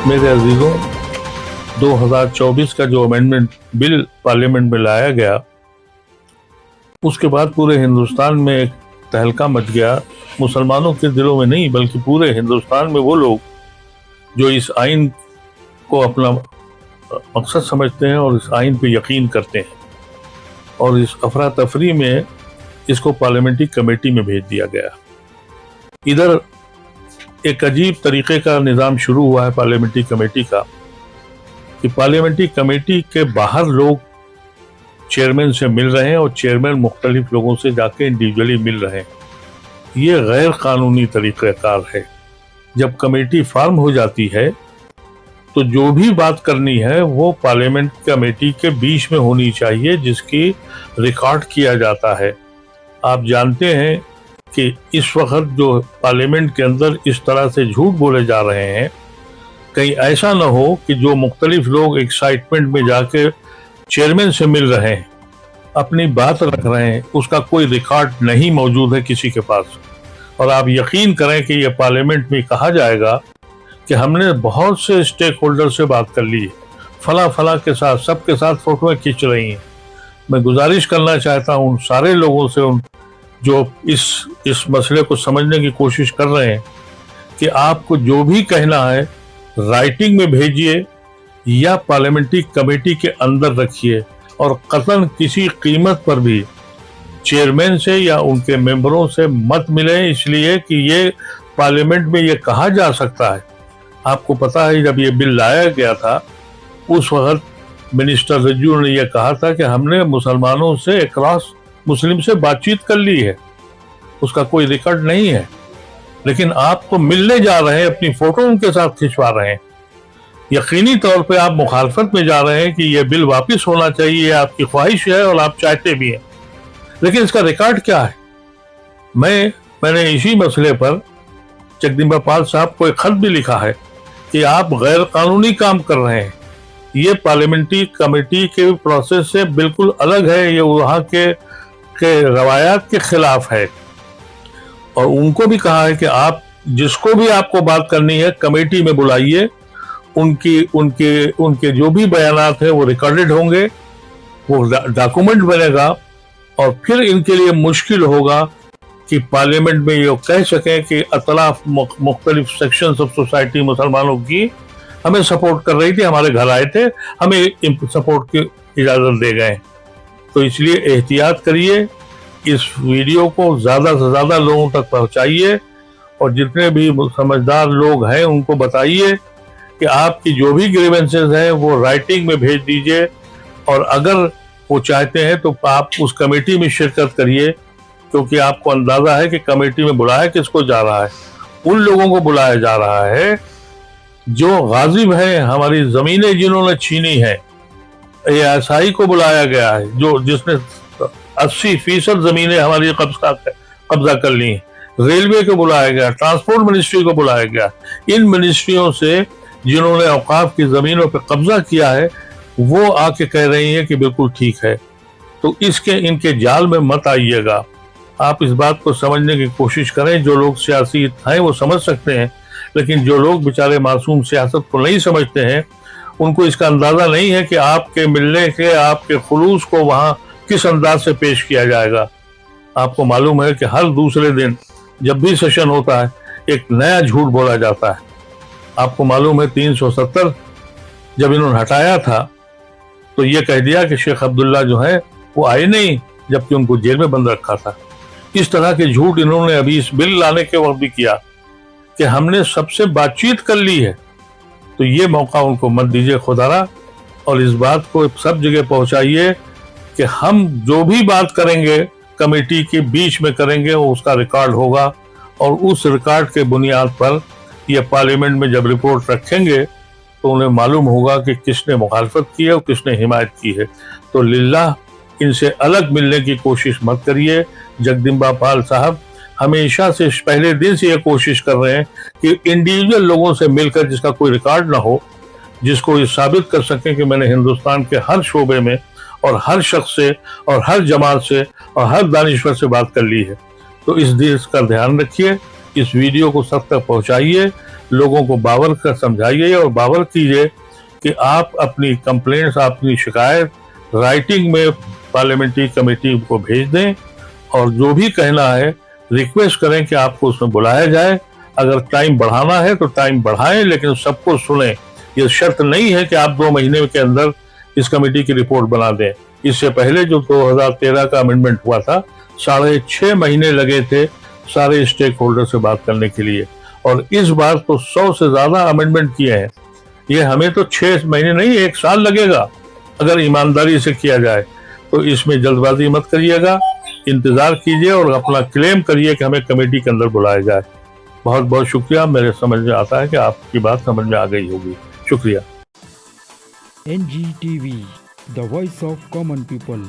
मेरे अजीजों, 2024 का जो अमेंडमेंट बिल पार्लियामेंट में लाया गया, उसके बाद पूरे हिंदुस्तान में एक तहलका मच गया। मुसलमानों के दिलों में नहीं बल्कि पूरे हिंदुस्तान में वो लोग जो इस आइन को अपना मकसद समझते हैं और इस आइन पे यकीन करते हैं, और इस अफरा तफरी में इसको पार्लियामेंट्री कमेटी में भेज दिया गया। इधर एक अजीब तरीके का निज़ाम शुरू हुआ है पार्लियामेंट्री कमेटी का कि पार्लियामेंट्री कमेटी के बाहर लोग चेयरमैन से मिल रहे हैं और चेयरमैन मुख्तलिफ लोगों से जाके इंडिविजुअली मिल रहे हैं। ये गैर कानूनी तरीक़ाकार है। जब कमेटी फॉर्म हो जाती है तो जो भी बात करनी है वो पार्लियामेंट कमेटी के बीच में होनी चाहिए, जिसकी रिकॉर्ड किया जाता है। आप जानते हैं कि इस वक्त जो पार्लियामेंट के अंदर इस तरह से झूठ बोले जा रहे हैं, कहीं ऐसा ना हो कि जो मुख्तलिफ लोग एक्साइटमेंट में जाके चेयरमैन से मिल रहे हैं, अपनी बात रख रहे हैं, उसका कोई रिकॉर्ड नहीं मौजूद है किसी के पास। और आप यकीन करें कि ये पार्लियामेंट में कहा जाएगा कि हमने बहुत से स्टेक होल्डर से बात कर ली, फला के साथ, सबके साथ फोटोएं खींच रही हैं। मैं गुजारिश करना चाहता हूँ उन सारे लोगों से जो इस मसले को समझने की कोशिश कर रहे हैं कि आपको जो भी कहना है राइटिंग में भेजिए या पार्लियामेंट्री कमेटी के अंदर रखिए, और कतन किसी कीमत पर भी चेयरमैन से या उनके मेंबरों से मत मिलें, इसलिए कि ये पार्लियामेंट में ये कहा जा सकता है। आपको पता है जब ये बिल लाया गया था उस वक्त मिनिस्टर रज्जू ने यह कहा था कि हमने मुसलमानों से अक्रॉस मुस्लिम से बातचीत कर ली है, उसका कोई रिकॉर्ड नहीं है। लेकिन आप तो मिलने जा रहे हैं, अपनी फोटो उनके साथ खिंचवा रहे हैं। यकीनी तौर पे आप मुखालफत में जा रहे हैं कि यह बिल वापस होना चाहिए, आपकी ख्वाहिश है और आप चाहते भी हैं, लेकिन इसका रिकॉर्ड क्या है? मैंने इसी मसले पर जगदम्बा पाल साहब को एक खत भी लिखा है कि आप गैर कानूनी काम कर रहे हैं। ये पार्लियामेंट्री कमेटी के प्रोसेस से बिल्कुल अलग है, ये वहाँ के रवायात के खिलाफ है। और उनको भी कहा है कि आप जिसको भी आपको बात करनी है कमेटी में बुलाइए, उनके जो भी बयानात हैं वो रिकॉर्डेड होंगे, वो डॉक्यूमेंट बनेगा, और फिर इनके लिए मुश्किल होगा कि पार्लियामेंट में ये कह सकें कि अतलाफ मुख्तलिफ सेक्शंस ऑफ सोसाइटी मुसलमानों की हमें सपोर्ट कर रही थी, हमारे घर आए थे, हमें सपोर्ट की इजाज़त दे गए। तो इसलिए एहतियात करिए, इस वीडियो को ज़्यादा से ज़्यादा लोगों तक पहुंचाइए, और जितने भी समझदार लोग हैं उनको बताइए कि आपकी जो भी ग्रीवेंसेस हैं वो राइटिंग में भेज दीजिए, और अगर वो चाहते हैं तो आप उस कमेटी में शिरकत करिए, क्योंकि आपको अंदाज़ा है कि कमेटी में बुलाया किसको जा रहा है। उन लोगों को बुलाया जा रहा है जो गाजिब हैं, हमारी ज़मीनें जिन्होंने छीनी हैं। ASI को बुलाया गया है जिसने 80% ज़मीनें हमारी कब्जा कर ली हैं। रेलवे को बुलाया गया, ट्रांसपोर्ट मिनिस्ट्री को बुलाया गया। इन मिनिस्ट्रियों से जिन्होंने औकाफ की ज़मीनों पर कब्जा किया है वो आके कह रही हैं कि बिल्कुल ठीक है। तो इनके जाल में मत आइएगा। आप इस बात को समझने की कोशिश करें। जो लोग सियासी हैं वो समझ सकते हैं, लेकिन जो लोग बेचारे मासूम सियासत को नहीं समझते हैं, उनको इसका अंदाज़ा नहीं है कि आपके मिलने के, आपके खुलूस को वहाँ किस अंदाज से पेश किया जाएगा। आपको मालूम है कि हर दूसरे दिन जब भी सेशन होता है एक नया झूठ बोला जाता है। आपको मालूम है 370 जब इन्होंने हटाया था तो ये कह दिया कि शेख अब्दुल्ला जो है वो आए नहीं, जबकि उनको जेल में बंद रखा था। इस तरह के झूठ इन्होंने अभी इस बिल लाने के वक्त भी किया कि हमने सबसे बातचीत कर ली है। तो ये मौका उनको मत दीजिए खुदारा, और इस बात को सब जगह पहुंचाइए कि हम जो भी बात करेंगे कमेटी के बीच में करेंगे, वो उसका रिकॉर्ड होगा, और उस रिकॉर्ड के बुनियाद पर ये पार्लियामेंट में जब रिपोर्ट रखेंगे तो उन्हें मालूम होगा कि किसने मुखालफत की है और किसने हिमायत की है। तो लिल्लाह इनसे अलग मिलने की कोशिश मत करिए। जगदम्बा पाल साहब हमेशा से पहले दिन से ये कोशिश कर रहे हैं कि इंडिविजुअल लोगों से मिलकर, जिसका कोई रिकॉर्ड ना हो, जिसको ये साबित कर सकें कि मैंने हिंदुस्तान के हर शोबे में और हर शख्स से और हर जमात से और हर दानिश्वर से बात कर ली है। तो इस देश का ध्यान रखिए। इस वीडियो को सब तक पहुंचाइए, लोगों को बावर कर समझाइए और बावर कीजिए कि आप अपनी कंप्लेंट्स, अपनी शिकायत राइटिंग में पार्लियामेंट्री कमेटी को भेज दें और जो भी कहना है रिक्वेस्ट करें कि आपको उसमें बुलाया जाए। अगर टाइम बढ़ाना है तो टाइम बढ़ाएं, लेकिन सबको सुने। ये शर्त नहीं है कि आप 2 महीने के अंदर इस कमेटी की रिपोर्ट बना दें। इससे पहले जो 2013 का अमेंडमेंट हुआ था, 6.5 महीने लगे थे सारे स्टेक होल्डर से बात करने के लिए, और इस बार तो 100 से ज्यादा अमेंडमेंट किए हैं। ये हमें तो 6 महीने नहीं 1 साल लगेगा अगर ईमानदारी से किया जाए। तो इसमें जल्दबाजी मत करिएगा, इंतजार कीजिए और अपना क्लेम करिए कि हमें कमेटी के अंदर बुलाया जाए। बहुत बहुत शुक्रिया। मेरे समझ में आता है कि आपकी बात समझ में आ गई होगी। शुक्रिया। NGTV, the voice of common people.